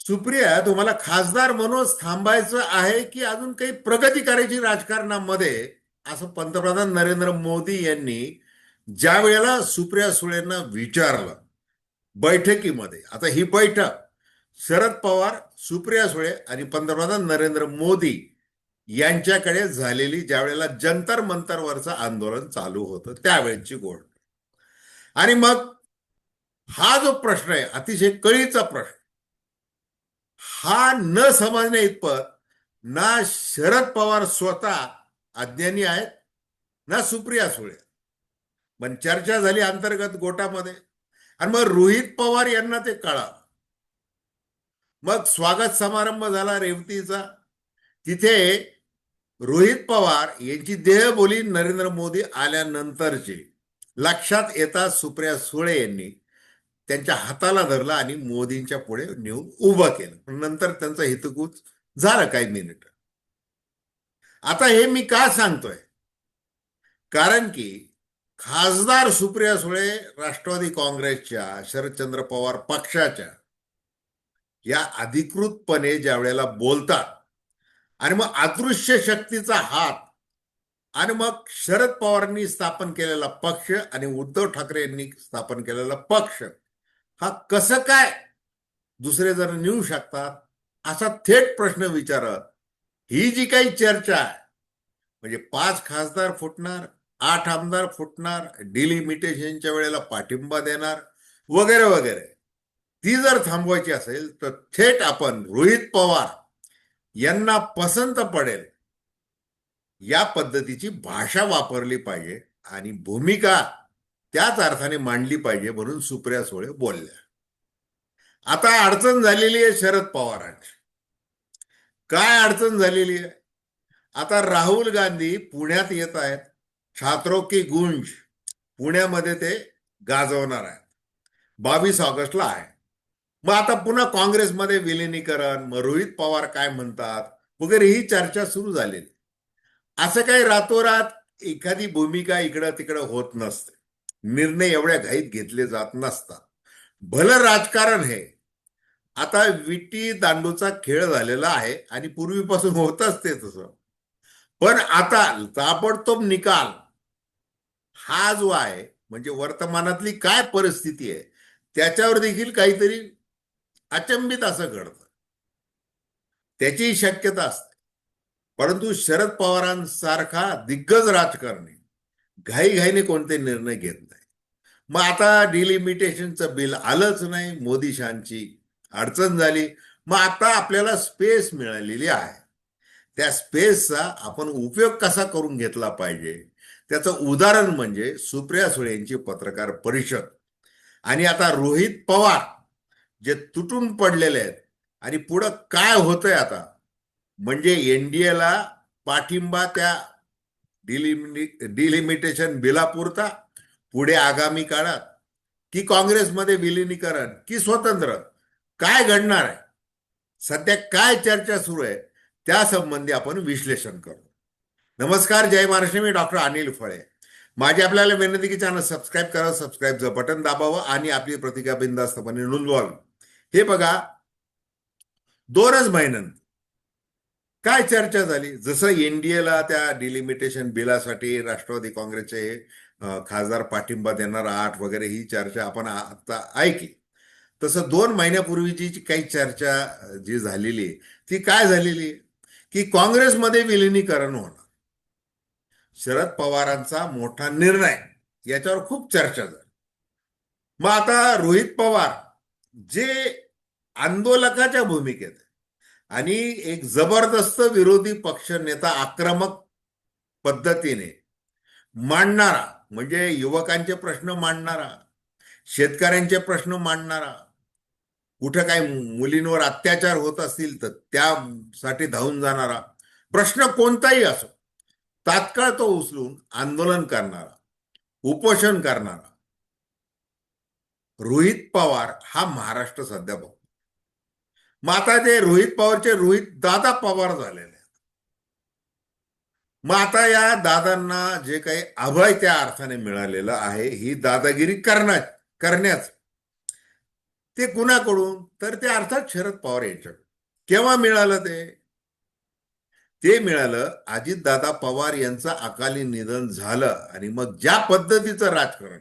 सुप्रिया, तुम्हाला खासदार म्हणूनच थांबायचं आहे की अजून काही प्रगती करायची राजकारणामध्ये? असं पंतप्रधान नरेंद्र मोदी यांनी ज्या वेळेला सुप्रिया सुळेंना विचारलं बैठकीमध्ये. आता ही बैठक शरद पवार, सुप्रिया सुळे आणि पंतप्रधान नरेंद्र मोदी यांच्याकडे झालेली, ज्या वेळेला जंतर मंतरवरचं आंदोलन चालू होतं त्यावेळेची गोष्ट. आणि मग हा जो प्रश्न आहे, अतिशय कळीचा प्रश्न, हा न समजण्या इतपत ना शरद पवार स्वतः अज्ञानी आहेत, ना सुप्रिया सुळे. पण चर्चा झाली अंतर्गत गोटामध्ये, आणि मग रोहित पवार यांना ते कळालं. मग स्वागत समारंभ झाला रेवतीचा. तिथे रोहित पवार यांची देहबोली नरेंद्र मोदी आल्यानंतरची लक्षात येता सुप्रिया सुळे यांनी त्यांच्या हाताला धरला आणि मोदींच्या पुढे नेऊन उभं केलं. नंतर त्यांचा हितगुज झालं काही मिनिट. आता हे मी का सांगतोय? कारण की खासदार सुप्रिया सुळे राष्ट्रवादी काँग्रेसच्या, शरदचंद्र पवार पक्षाच्या या अधिकृतपणे ज्या वेळेला बोलतात, आणि मग अदृश्य शक्तीचा हात, आणि मग शरद पवारांनी स्थापन केलेला पक्ष आणि उद्धव ठाकरे यांनी स्थापन केलेला पक्ष, हा कसं काय दुसरे जण नेऊ शकतात, असा थेट प्रश्न विचारत ही जी काही चर्चा आहे, म्हणजे 5 खासदार फुटणार, 8 आमदार फुटणार, डिलिमिटेशनच्या वेळेला पाठिंबा देणार, वगैरे वगैरे, ती जर थांबवायची असेल तर थेट आपण रोहित पवार यांना पसंत पडेल या पद्धतीची भाषा वापरली पाहिजे आणि भूमिका त्याच अर्थाने मांडली पाहिजे, म्हणून सुप्रिया सुळे बोलल्या. आता अडचण झालेली आहे शरद पवारांची. काय अडचण झालेली आहे? आता राहुल गांधी पुण्यात येत आहेत. छात्रों की गुंज पुण्यामध्ये ते गाजवणार आहेत. 22 ऑगस्टला आहे. मग आता पुन्हा काँग्रेसमध्ये विलिनीकरण, मग रोहित पवार काय म्हणतात वगैरे, ही चर्चा सुरू झालेली. असं काही रातोरात एखादी भूमिका इकडं तिकडं होत नसते. निर्णय एवढ्या घाईत घेतले जात नसतात. भलं राजकारण हे आता विटी दांडूचा खेळ झालेला आहे आणि पूर्वीपासून होतच ते तसं. पण आता ताबडतोब निकाल हा जो आहे, म्हणजे वर्तमानातली काय परिस्थिती आहे त्याच्यावर देखील काहीतरी अचंबित असं घडतं, त्याची शक्यता असते. परंतु शरद पवारांसारखा दिग्गज राजकारणी घाईघाईने कोणते निर्णय घेत नाही. मग आता डिलिमिटेशनचं बिल आलंच नाही, मोदी शांची अडचण झाली. मग आता आपल्याला स्पेस मिळालेली आहे. त्या स्पेसचा आपण उपयोग कसा करून घेतला पाहिजे, त्याचं उदाहरण म्हणजे सुप्रिया सुळे यांची पत्रकार परिषद. आणि आता रोहित पवार जे तुटून पडलेले आहेत, आणि पुढं काय होतंय आता, म्हणजे एनडीएला पाठिंबा त्या डिलिमिटेशन बिलापुरता, पुढे आगामी काळात की काँग्रेसमध्ये विलिनीकरण की स्वतंत्र, काय घडणार आहे, सध्या काय चर्चा सुरू आहे, त्या संबंधी आपण विश्लेषण करू. नमस्कार, जय महाराष्ट्र. मी डॉक्टर अनिल फळे. माझी आपल्याला विनंती की चॅनल सबस्क्राईब करा, सबस्क्राईबचं बटन दाबावं आणि आपली प्रतिक्रिया बिनधास्तपणे नोंदवावी. हे बघा, 2च महिन्यात काय चर्चा झाली. जसं एनडीएला त्या डिलिमिटेशन बिलासाठी राष्ट्रवादी काँग्रेसचे खासदार पाठिंबा देणार 8 वगैरे, ही चर्चा आपण आता ऐकली. तसं 2 महिन्यापूर्वीची जी काही चर्चा जी झालेली आहे, ती काय झालेली आहे की काँग्रेसमध्ये विलिनीकरण होणार, शरद पवारांचा मोठा निर्णय, याच्यावर खूप चर्चा झाली. मग आता रोहित पवार जे आंदोलकाच्या भूमिकेत आणि एक जबरदस्त विरोधी पक्ष नेता, आक्रमक पद्धतीने मांडणारा, म्हणजे युवकांचे प्रश्न मांडणारा, शेतकऱ्यांचे प्रश्न मांडणारा, कुठं काय मुलींवर अत्याचार होत असतील तर त्यासाठी धावून जाणारा, प्रश्न कोणताही असो तात्काळ तो उचलून आंदोलन करणारा, उपोषण करणारा रोहित पवार हा महाराष्ट्र सध्या बघतो. मग आता ते रोहित पवारचे रोहित दादा पवार झालेले आहेत. मग आता या दादांना जे काही अभय त्या अर्थाने मिळालेलं आहे, ही दादागिरी करण्याच. ते कुणाकडून? तर ते अर्थात शरद पवार यांच्याकडून. केव्हा मिळालं ते? ते मिळालं अजितदादा पवार यांचं अकाली निधन झालं आणि मग ज्या पद्धतीचं राजकारण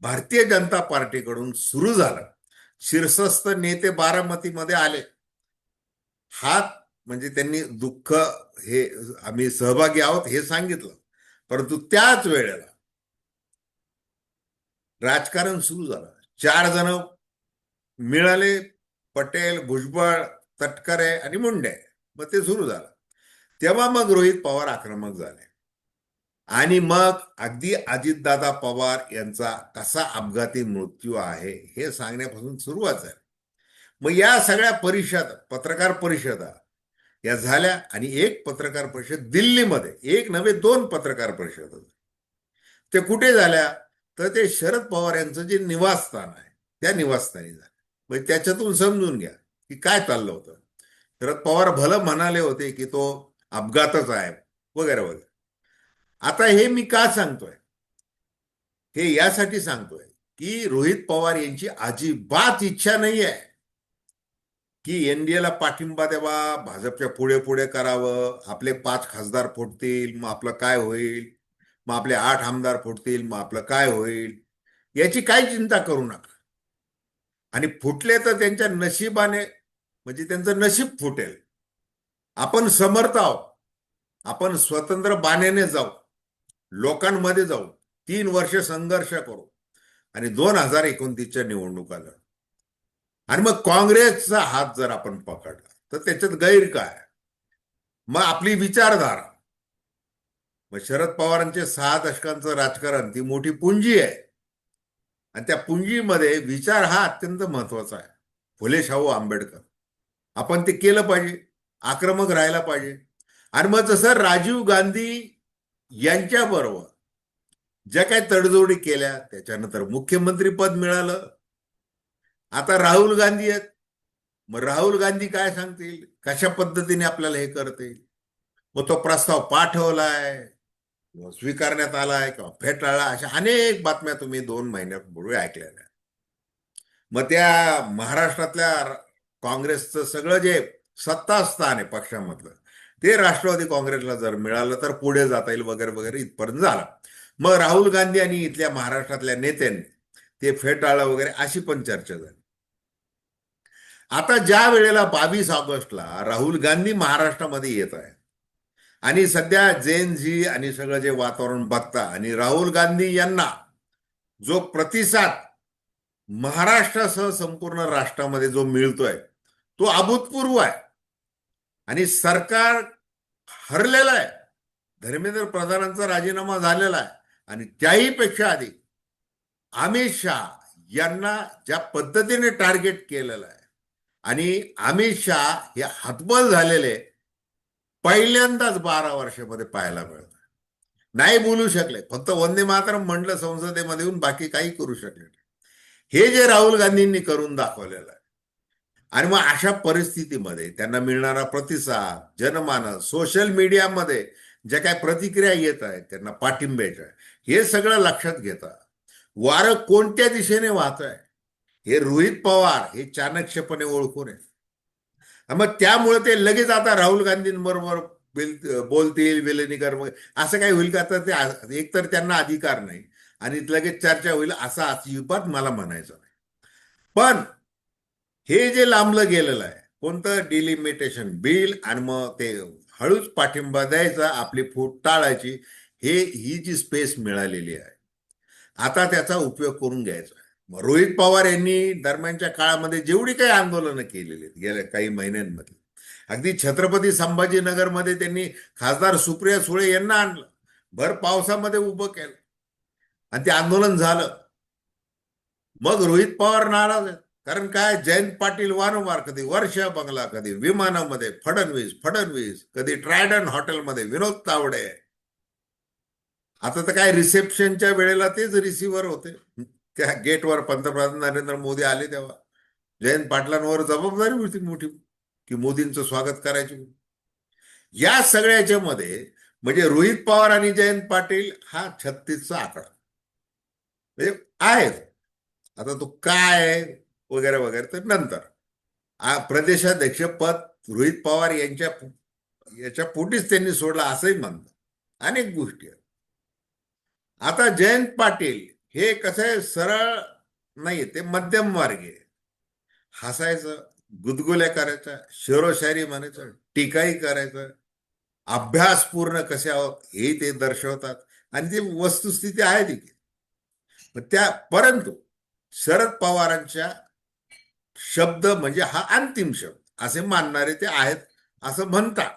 भारतीय जनता पार्टीकडून सुरू झालं, शीर्षस्थ नेते बारामतीमध्ये आले, हात म्हणजे त्यांनी दुःख, हे आम्ही सहभागी आहोत हे सांगितलं, परंतु त्याच वेळेला राजकारण सुरू झालं. 4 जण मिळाले, पटेल, भुजबळ, तटकरे आणि मुंडे. मग ते सुरू झालं. तेव्हा मग रोहित पवार आक्रमक झाले आणि मग अगदी अजितदादा पवार यांचा कसा अपघाती मृत्यू आहे हे सांगण्यापासून सुरुवात झाली. मग या सगळ्या परिषद, पत्रकार परिषदा या झाल्या आणि एक पत्रकार परिषद दिल्लीमध्ये, एक नव्हे 2 पत्रकार परिषद. ते कुठे झाल्या? तर ते शरद पवार यांचं जे निवासस्थान आहे त्या निवासस्थानी झालं. म्हणजे त्याच्यातून समजून घ्या की काय चाललं होतं. शरद पवार भलं म्हणाले होते की तो अपघातच आहे वगैरे वगैरे. आता हे मी का सांगतोय? हे यासाठी सांगतोय की रोहित पवार यांची अजिबात इच्छा नाही आहे की एनडीएला पाठिंबा द्यावा, भाजपच्या पुढे पुढे करावं, आपले 5 खासदार फुटतील मग आपलं काय होईल, मग आपले 8 आमदार फुटतील मग आपलं काय होईल, याची काही चिंता करू नका. आणि फुटले तर त्यांच्या नशिबाने, म्हणजे त्यांचं नशीब फुटेल. आपण समर्थ आहोत. आपण स्वतंत्र बाणेने जाऊ, लोकांमध्ये जाऊ, 3 वर्ष संघर्ष करू आणि 2029च्या निवडणुका लढू. आणि मग काँग्रेसचा हात जर आपण पकडला तर त्याच्यात गैर काय? मग आपली विचारधारा, मग शरद पवारांचे 6 दशकांचं राजकारण ती मोठी पुंजी आहे आणि त्या पुंजीमध्ये विचार हा अत्यंत महत्वाचा आहे. फुले शाहू आंबेडकर, आपण ते केलं पाहिजे, आक्रमक राहायला पाहिजे. आणि मग जसं राजीव गांधी यांच्याबरोबर ज्या काही तडजोडी केल्या त्याच्यानंतर मुख्यमंत्री पद मिळालं. आता राहुल गांधी आहेत, मग राहुल गांधी काय सांगतील, कशा पद्धतीने आपल्याला हे करतील. मग तो प्रस्ताव पाठवलाय, स्वीकारण्यात आलाय किंवा फेटाळला, अशा अनेक बातम्या तुम्ही 2 महिन्यापूर्वी ऐकलेल्या. मग त्या महाराष्ट्रातल्या काँग्रेसचं सगळं जे सत्तास्थान आहे पक्षामधलं ते राष्ट्रवादी काँग्रेसला जर मिळालं तर पुढे जाता येईल वगैरे वगैरे इथपर्यंत झालं. मग राहुल गांधी आणि इथल्या महाराष्ट्रातल्या नेत्यांनी ते फेटाळलं वगैरे अशी पण चर्चा झाली. आता ज्या वेळेला 22 ऑगस्टला राहुल गांधी महाराष्ट्रामध्ये येत आहे आणि सध्या जेन झी आणि सगळं जे वातावरण बघता आणि राहुल गांधी यांना जो प्रतिसाद महाराष्ट्रासह संपूर्ण राष्ट्रामध्ये जो मिळतोय तो अभूतपूर्व आहे आणि सरकार हरलेलं आहे. धर्मेंद्र प्रधानांचा राजीनामा झालेला आहे आणि त्याही पेक्षा आधी अमित शहा यांना ज्या पद्धतीने टार्गेट केलेलं आहे आणि अमित शहा हे हतबल झालेले पहिल्यांदाच 12 वर्षामध्ये पाहायला मिळत. नाही बोलू शकले, फक्त वंदे मातरम म्हणलं संसदेमध्ये येऊन, बाकी काही करू शकले नाही. हे जे राहुल गांधींनी करून दाखवलेलं आहे. आणि मग अशा परिस्थितीमध्ये त्यांना मिळणारा प्रतिसाद, जनमानस, सोशल मीडियामध्ये ज्या काही प्रतिक्रिया येत आहेत त्यांना पाठिंब्याच्या, हे सगळं लक्षात घेता वारं कोणत्या दिशेने वाहत आहे हे रोहित पवार हे चाणक्यपणे ओळखून आहे. मग त्यामुळे ते लगेच आता राहुल गांधींबरोबर बोलतील, विलिनीकर असं काही होईल का? तर ते एकतर त्यांना अधिकार नाही आणि लगेच चर्चा होईल असं अजिबात मला म्हणायचं नाही. पण हे जे लांबलं गेलेलं आहे कोणतं डिलिमिटेशन बिल आणि मग ते हळूच पाठिंबा द्यायचा, आपली फूट टाळायची, ही जी स्पेस मिळालेली आहे आता त्याचा उपयोग करून घ्यायचा. रोहित पवार यांनी दरम्यानच्या काळामध्ये जेवढी काही आंदोलनं केलेली आहेत गेल्या काही महिन्यांमध्ये, अगदी छत्रपती संभाजीनगरमध्ये त्यांनी खासदार सुप्रिया सुळे यांना आणलं, भर पावसामध्ये उभं केलं आणि ते आंदोलन झालं. मग रोहित पवार नाराज आहेत. कारण काय, जयंत पाटील वारंवार कधी वर्षा बंगला, कधी विमानामध्ये फडणवीस फडणवीस, कधी ट्रायडन हॉटेलमध्ये विनोद तावडे. आता तर काय रिसेप्शनच्या वेळेला तेच रिसिव्हर होते त्या गेटवर. पंतप्रधान नरेंद्र मोदी आले तेव्हा जयंत पाटलांवर जबाबदारी होती मोठी की मोदींचं स्वागत करायची. या सगळ्याच्या मध्ये म्हणजे रोहित पवार आणि जयंत पाटील हा 36चा आकडा म्हणजे आहेत. आता तो काय आहे वगैरे वगैरे तर नंतर प्रदेशाध्यक्ष पद रोहित पवार याच्या पोटीच त्यांनी सोडलं असंही म्हणतात. अनेक गोष्टी आहेत. आता जयंत पाटील हे कसं आहे, सरळ नाही, ते मध्यम मार्गी आहे. हसायचं, गुदगुल्या करायच्या, शेरोशायरी म्हणायचं, टीकाही करायचं, अभ्यास पूर्ण कसे आहोत हे ते दर्शवतात. आणि ती वस्तुस्थिती आहे ती. परंतु शरद पवारांच्या शब्द म्हणजे हा अंतिम शब्द असे मानणारे ते आहेत असं म्हणतात.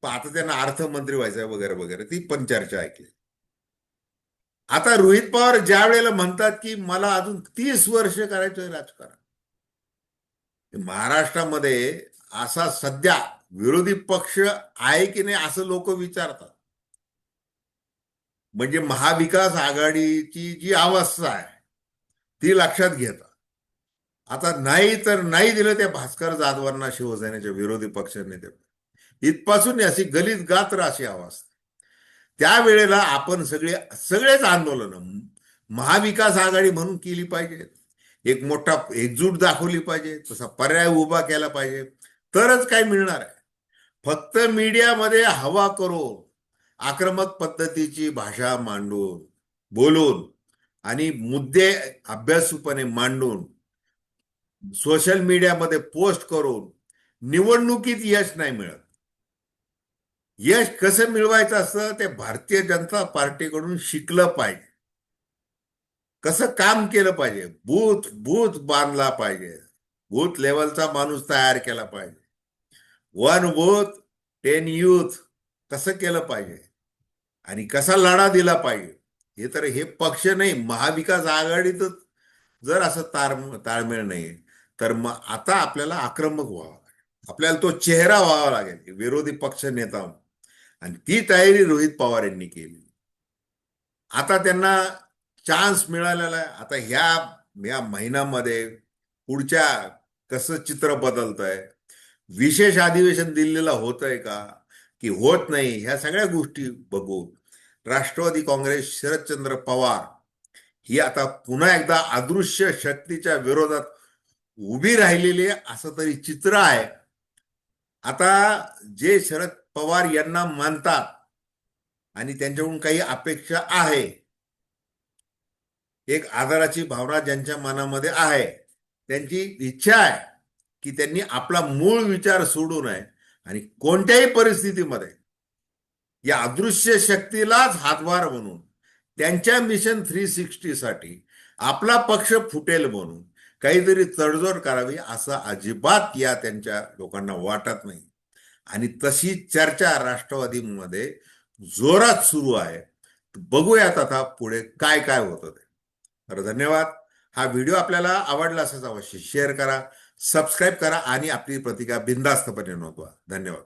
पण आता त्यांना अर्थमंत्री व्हायचंय वगैरे वगैरे ती पण चर्चा ऐकली. आता रोहित पवार ज्या वेळेला म्हणतात की मला अजून 30 वर्ष करायचंय राजकारण, महाराष्ट्रामध्ये असा सध्या विरोधी पक्ष आहे की नाही असं लोक विचारतात. म्हणजे महाविकास आघाडीची जी अवस्था आहे ती लक्षात घेता. आता नाही तर नाही दिलं त्या भास्कर जाधवांना शिवसेनेच्या विरोधी पक्षनेते, इथपासून अशी गलित गात्र अशी अवस्था. त्यावेळेला आपण सगळेच आंदोलन महाविकास आघाडी म्हणून केली पाहिजे. एक मोठा एकजूट दाखवली पाहिजे, तसा पर्याय उभा केला पाहिजे, तरच काय मिळणार आहे. फक्त मीडियामध्ये हवा करून आक्रमक पद्धतीची भाषा मांडून बोलून आणि मुद्दे अभ्यासूपणे मांडून सोशल मीडियामध्ये पोस्ट करून निवडणुकीत यश नाही मिळत. यश कसं मिळवायचं असतं ते भारतीय जनता पार्टीकडून शिकलं पाहिजे. कसं काम केलं पाहिजे, बूथ बूथ बांधला पाहिजे, बूथ लेवलचा माणूस तयार केला पाहिजे. 1 बूथ 10 युथ कसं केलं पाहिजे आणि कसा लढा दिला पाहिजे. हे पक्ष नाही, महाविकास आघाडीतच जर असं ताळमेळ नाही तर मग आता आपल्याला आक्रमक व्हावं लागेल. आपल्याला तो चेहरा व्हावा लागेल विरोधी पक्ष नेता, आणि ती तयारी रोहित पवार यांनी केली. आता त्यांना चान्स मिळालेला आहे. आता ह्या महिन्यामध्ये पुढच्या कसं चित्र बदलत आहे, विशेष अधिवेशन दिल्लीला होत आहे का की होत नाही, ह्या सगळ्या गोष्टी बघून राष्ट्रवादी काँग्रेस शरदचंद्र पवार ही आता पुन्हा एकदा अदृश्य शक्तीच्या विरोधात उभी राहिलेली आहे असं तरी चित्र आहे. आता जे शरद पवार यांना मानतात आणि त्यांच्याकडून काही अपेक्षा आहे, एक आदराची भावना ज्यांच्या मनामध्ये आहे, त्यांची इच्छा आहे की त्यांनी आपला मूळ विचार सोडू नये आणि कोणत्याही परिस्थितीमध्ये या अदृश्य शक्तीलाच हातभार म्हणून त्यांच्या मिशन 360 साठी आपला पक्ष फुटेल म्हणून काहीतरी तडजोड करावी असं अजिबात या त्यांच्या लोकांना वाटत नाही. आणि तशी चर्चा राष्ट्रवादीमध्ये जोरात सुरू आहे. बघूयात आता पुढे काय काय होतं ते. तर धन्यवाद. हा व्हिडिओ आपल्याला आवडला असेल अवश्य शेअर करा, सबस्क्राईब करा आणि आपली प्रतिक्रिया बिनधास्तपणे नोंदवा. धन्यवाद.